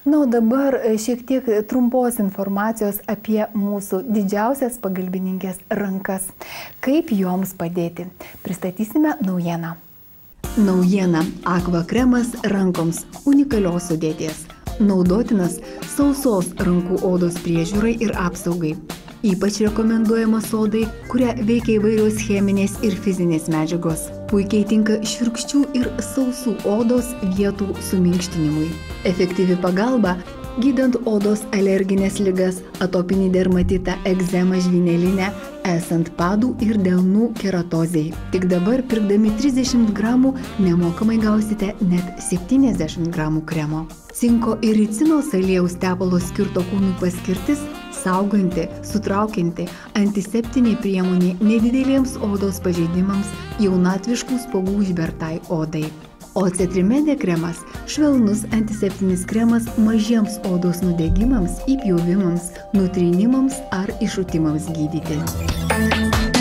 Na, o dabar šiek tiek trumpos informacijos apie mūsų didžiausias pagalbininkės rankas. Kaip joms padėti? Pristatysime naujieną. Naujiena – Aqua kremas rankoms unikalios sudėties. Naudotinas sausos rankų odos priežiūrai ir apsaugai. Ypač rekomenduojamas odai, kuria veikia įvairios cheminės ir fizinės medžiagos. Puikiai tinka šiurkščių ir sausų odos vietų suminkštinimui. Efektyvi pagalba gydant odos alerginės ligas, atopinį dermatitą, egzemą žvynelinę, esant padų ir delnų keratozei. Tik dabar pirkdami 30 gramų nemokamai gausite net 70 gramų kremo. Cinko ir ricinos aliejaus tepalo skirto kūnui paskirtis – sauganti, sutraukianti, antiseptinė priemonė nedideliems odos pažeidimams, jaunatviškų spuogų užbertai odai. O Cetrimede kremas – švelnus antiseptinis kremas mažiems odos nudegimams, įpjovimams, nutrynimams ar iššutimams gydyti.